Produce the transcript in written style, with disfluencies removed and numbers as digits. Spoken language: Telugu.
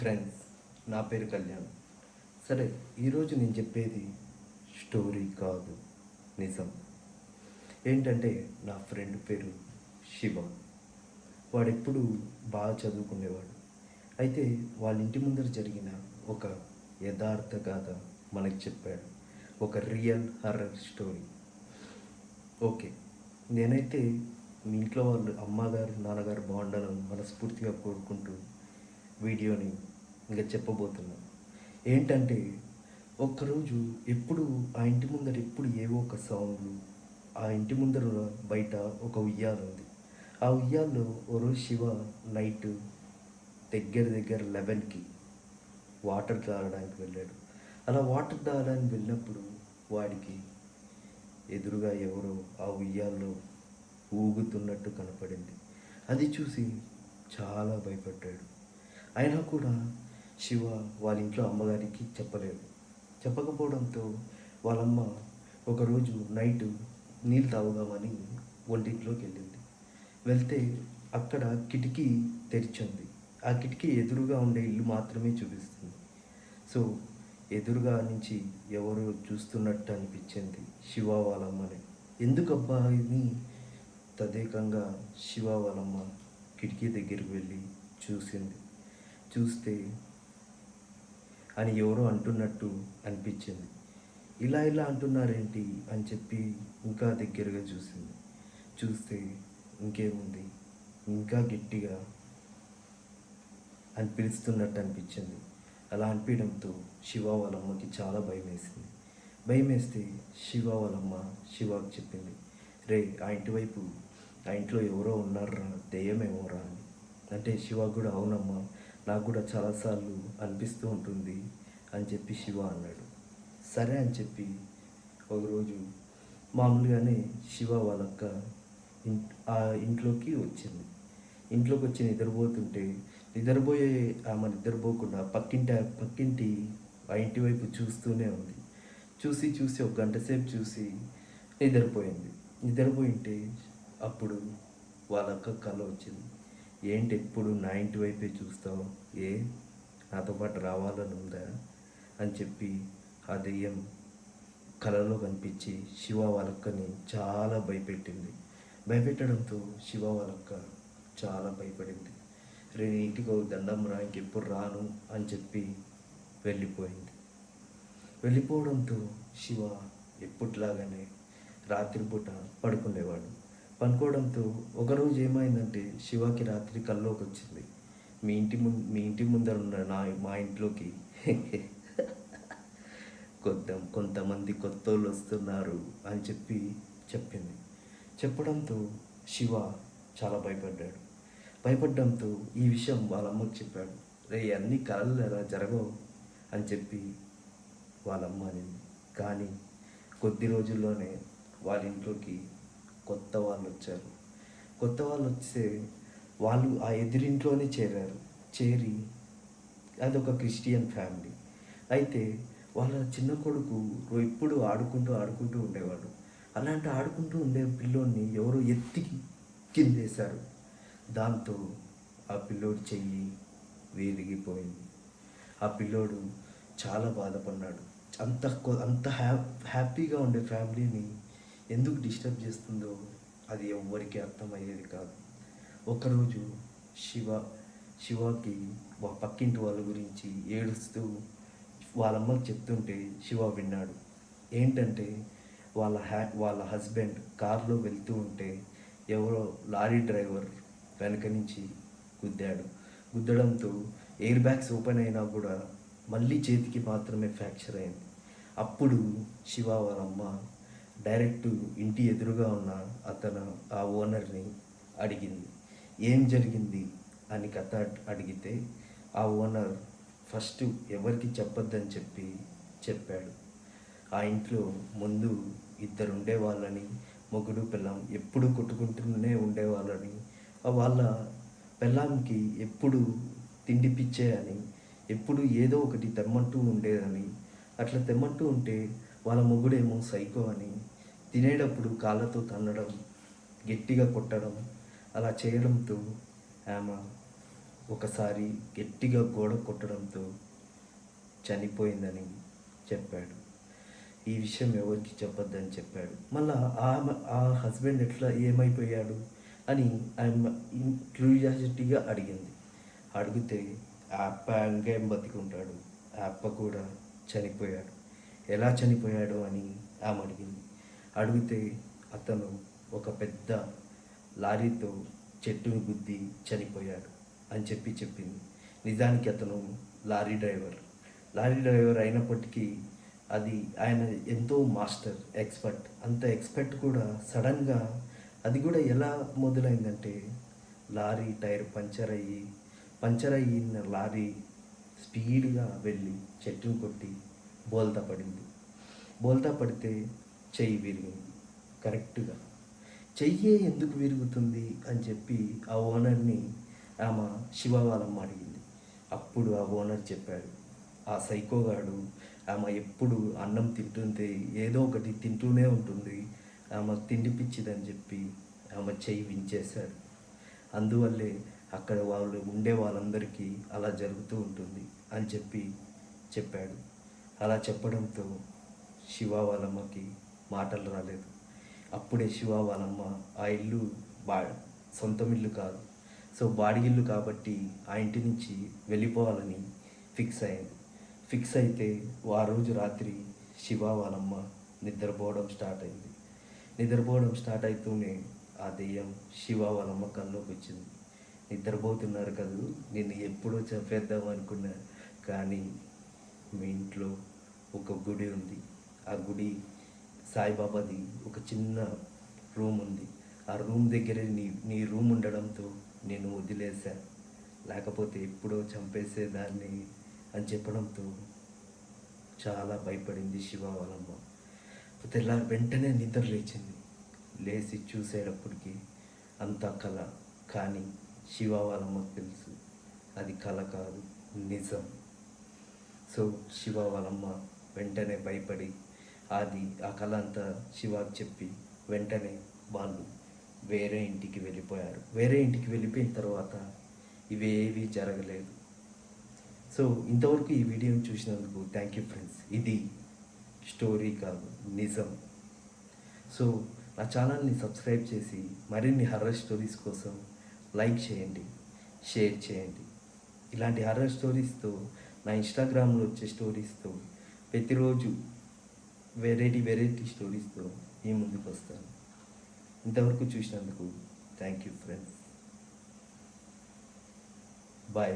ఫ్రెండ్స్, నా పేరు కళ్యాణ్. సరే, ఈరోజు నేను చెప్పేది స్టోరీ కాదు, నిజం. ఏంటంటే నా ఫ్రెండ్ పేరు శివ. వాడెప్పుడు బాగా చదువుకునేవాడు. అయితే వాళ్ళ ఇంటి ముందర జరిగిన ఒక యథార్థ గాథ మనకి చెప్పాడు. ఒక రియల్ హర్రర్ స్టోరీ. ఓకే, నేనైతే మీ ఇంట్లో వాళ్ళు అమ్మగారు నాన్నగారు బాగుండాలని మనస్ఫూర్తిగా కోరుకుంటూ వీడియోని ఇంకా చెప్పబోతున్నాను. ఏంటంటే ఒక్కరోజు ఎప్పుడు ఆ ఇంటి ముందర ఎప్పుడు ఏవో ఒక సౌండ్లు, ఆ ఇంటి ముందర బయట ఒక ఉయ్యాల ఉంది. ఆ ఉయ్యాల్లో ఓ రోజు శివ నైట్ దగ్గర దగ్గర 11కి వాటర్ తాగడానికి వెళ్ళాడు. అలా వాటర్ తాగడానికి వెళ్ళినప్పుడు వాడికి ఎదురుగా ఎవరో ఆ ఉయ్యాల్లో ఊగుతున్నట్టు కనపడింది. అది చూసి చాలా భయపడ్డాడు. అయినా కూడా శివ వాళ్ళ ఇంట్లో అమ్మగారికి చెప్పలేదు. చెప్పకపోవడంతో వాళ్ళమ్మ ఒకరోజు నైటు నీళ్ళు తాగుదామని వంటింట్లోకి వెళ్ళింది. వెళ్తే అక్కడ కిటికీ తెరిచింది. ఆ కిటికీ ఎదురుగా ఉండే ఇల్లు మాత్రమే చూపిస్తుంది. సో ఎదురుగా నుంచి ఎవరో చూస్తున్నట్టు అనిపించింది శివ వాళ్ళమ్మని. ఎందుకబ్బా అని తదేకంగా శివ వాళ్ళమ్మ కిటికీ దగ్గరికి వెళ్ళి చూసింది. చూస్తే అని ఎవరో అంటున్నట్టు అనిపించింది. ఇలా ఇలా అంటున్నారేంటి అని చెప్పి ఇంకా దగ్గరగా చూసింది. చూస్తే ఇంకేముంది, ఇంకా గట్టిగా అని పిలుస్తున్నట్టు అనిపించింది. అలా అనిపించడంతో శివ వాళ్ళమ్మకి చాలా భయం వేసింది. భయం వేస్తే శివ వాళ్ళమ్మ శివకి చెప్పింది, రే ఆ ఇంటి వైపు ఆ ఇంట్లో ఎవరో ఉన్నారా, దెయ్యమేమోరా అని. అంటే శివ కూడా అవునమ్మా, నాకు కూడా చాలాసార్లు అనిపిస్తూ ఉంటుంది అని చెప్పి శివ అన్నాడు. సరే అని చెప్పి ఒకరోజు మామూలుగానే శివ వాళ్ళక్క ఆ ఇంట్లోకి వచ్చింది. ఇంట్లోకి వచ్చి నిద్రపోతుంటే నిద్రపోయే ఆమె నిద్రపోకుండా పక్కింటి ఆ ఇంటి వైపు చూస్తూనే ఉంది. చూసి చూసి ఒక గంట సేపు చూసి నిద్రపోయింది. నిద్రపోయింటే అప్పుడు వాళ్ళక్క కళ వచ్చింది. ఏంటి ఎప్పుడు నా ఇంటి వైపే చూస్తావు, ఏ నాతో పాటు రావాలని ఉందా అని చెప్పి ఆ దెయ్యం కళలో కనిపించి శివ వాళ్ళక్కని చాలా భయపెట్టింది. భయపెట్టడంతో శివ వాళ్ళక్క చాలా భయపడింది. రే ఇంటికి ఒక దండం రా, ఇంకెప్పుడు రాను అని చెప్పి వెళ్ళిపోయింది. వెళ్ళిపోవడంతో శివ ఎప్పటిలాగానే రాత్రిపూట పడుకునేవాడు. పనుకోవడంతో ఒకరోజు ఏమైందంటే శివకి రాత్రి కల్లోకి వచ్చింది. మీ ఇంటి ముందర ఉన్న మా ఇంట్లోకి కొంతమంది కొత్తోళ్ళు వస్తున్నారు అని చెప్పి చెప్పింది. చెప్పడంతో శివ చాలా భయపడ్డాడు. భయపడడంతో ఈ విషయం వాళ్ళ అమ్మకి చెప్పాడు. రే అన్ని కళలు ఎలా జరగవు అని చెప్పి వాళ్ళమ్మ అనింది. కానీ కొద్ది రోజుల్లోనే వాళ్ళ ఇంట్లోకి కొత్త వాళ్ళు వచ్చారు. కొత్త వాళ్ళు వస్తే వాళ్ళు ఆ ఎదురింట్లోనే చేరారు. చేరి అదొక క్రిస్టియన్ ఫ్యామిలీ. అయితే వాళ్ళ చిన్న కొడుకు ఎప్పుడు ఆడుకుంటూ ఉండేవాడు. అలాంటి ఆడుకుంటూ ఉండే పిల్లోడిని ఎవరో ఎత్తి కిందేశారు. దాంతో ఆ పిల్లోడి చెయ్యి విరిగిపోయింది. ఆ పిల్లోడు చాలా బాధపడ్డాడు. అంత అంత హ్యాపీగా ఉండే ఫ్యామిలీని ఎందుకు డిస్టర్బ్ చేస్తుందో అది ఎవ్వరికీ అర్థమయ్యేది కాదు. ఒకరోజు శివకి పక్కింటి వాళ్ళ గురించి ఏడుస్తూ వాళ్ళమ్మకి చెప్తుంటే శివ విన్నాడు. ఏంటంటే వాళ్ళ హస్బెండ్ కారులో వెళ్తూ ఉంటే ఎవరో లారీ డ్రైవర్ వెనక నుంచి గుద్దాడు. గుద్దడంతో ఎయిర్ బ్యాగ్స్ ఓపెన్ అయినా కూడా మళ్ళీ చేతికి మాత్రమే ఫ్రాక్చర్ అయింది. అప్పుడు శివ వాళ్ళమ్మ డైరెక్ట్ ఇంటి ఎదురుగా ఉన్న ఆ ఓనర్ని అడిగింది, ఏం జరిగింది అని కథ అడిగితే ఆ ఓనర్ ఫస్ట్ ఎవరికి చెప్పొద్దని చెప్పాడు. ఆ ఇంట్లో ముందు ఇద్దరు ఉండేవాళ్ళని, మొగుడు పిల్లం ఎప్పుడు కొట్టుకుంటూనే ఉండేవాళ్ళని, వాళ్ళ పిల్లానికి ఎప్పుడు తిండి పిచ్చే అని, ఎప్పుడు ఏదో ఒకటి తెమ్మంటూ ఉండేదని, అట్లా తెమ్మంటూ ఉంటే వాళ్ళ మొగుడేమో సైకో అని, తినేటప్పుడు కాళ్ళతో తన్నడం, గట్టిగా కొట్టడం, అలా చేయడంతో ఆమె ఒకసారి గట్టిగా గోడ కొట్టడంతో చనిపోయిందని చెప్పాడు. ఈ విషయం ఎవరికి చెప్పొద్దని చెప్పాడు. మళ్ళా ఆ హస్బెండ్ ఎట్లా ఏమైపోయాడు అని ఆమె క్యూరియాసిటీగా అడిగింది. అడిగితే ఆ అప్ప ఇంకేం బతికుంటాడు, ఆ అప్ప కూడా చనిపోయాడు, ఎలా చనిపోయాడు అని ఆమె అడిగింది. అడిగితే అతను ఒక పెద్ద లారీతో చెట్టును గుద్ది చనిపోయాడు అని చెప్పింది. నిజానికి అతను లారీ డ్రైవర్. లారీ డ్రైవర్ అయినప్పటికీ అది ఆయన ఎంతో మాస్టర్ ఎక్స్పర్ట్. అంత ఎక్స్పర్ట్ కూడా సడన్గా అది కూడా ఎలా మొదలైందంటే లారీ టైర్ పంచర్ అయిన లారీ స్పీడ్గా వెళ్ళి చెట్టును కొట్టి బోల్తా పడింది. బోల్తా పడితే చెయ్యి విరిగింది. కరెక్ట్గా చెయ్యే ఎందుకు విరుగుతుంది అని చెప్పి ఆ ఓనర్ని ఆమె శివవాలమ్మ అడిగింది. అప్పుడు ఆ ఓనర్ చెప్పాడు, ఆ సైకోగాడు ఆమె ఎప్పుడు అన్నం తింటుంటే ఏదో ఒకటి తింటూనే ఉంటుంది, ఆమె తిండి పిచ్చిదని చెప్పి ఆమె చెయ్యి వించేశాడు. అందువల్లే అక్కడ వాళ్ళు ఉండే వాళ్ళందరికీ అలా జరుగుతూ ఉంటుంది అని చెప్పాడు. అలా చెప్పడంతో శివ వాళ్ళమ్మకి మాటలు రాలేదు. అప్పుడే శివ వాళ్ళమ్మ ఆ ఇల్లు బా సొంతం ఇల్లు కాదు, సో బాడిగిల్లు కాబట్టి ఆ ఇంటి నుంచి వెళ్ళిపోవాలని ఫిక్స్ అయితే ఆ రోజు రాత్రి శివ వాళ్ళమ్మ నిద్రపోవడం స్టార్ట్ అవుతూనే ఆ దెయ్యం శివ వాళ్ళమ్మ కల్లోకి వచ్చింది. నిద్రపోతున్నారు కదూ, నిన్ను ఎప్పుడో చంపేద్దాం అనుకున్నా, కానీ మీ ఇంట్లో ఒక గుడి ఉంది, ఆ గుడి సాయిబాబాది ఒక చిన్న రూమ్ ఉంది, ఆ రూమ్ దగ్గరే నీ రూమ్ ఉండడంతో నేను వదిలేసా, లేకపోతే ఎప్పుడో చంపేసేదాన్ని అని చెప్పడంతో చాలా భయపడింది శివ వాళ్ళమ్మ. వెంటనే నిద్ర లేచి చూసేటప్పటికి అంతా కళ. కానీ శివ వాళ్ళమ్మకు తెలుసు అది కళ కాదు, నిజం. సో శివ వాళ్ళమ్మ వెంటనే భయపడి ఆ కళ అంతా శివాకి చెప్పి వెంటనే వాళ్ళు వేరే ఇంటికి వెళ్ళిపోయారు. వేరే ఇంటికి వెళ్ళిపోయిన తర్వాత ఇవేవి జరగలేదు. సో ఇంతవరకు ఈ వీడియోని చూసినందుకు థ్యాంక్ యూ ఫ్రెండ్స్. ఇది స్టోరీ కాదు, నిజం. సో నా ఛానల్ని సబ్స్క్రైబ్ చేసి మరిన్ని హర్రర్ స్టోరీస్ కోసం లైక్ చేయండి, షేర్ చేయండి. ఇలాంటి హర్రర్ స్టోరీస్తో నా ఇన్స్టాగ్రామ్లో వచ్చే స్టోరీస్తో ప్రతిరోజు వెరైటీ స్టోరీస్తో మీ ముందుకు వస్తాను. ఇంతవరకు చూసినందుకు థ్యాంక్ యూ ఫ్రెండ్స్. బాయ్.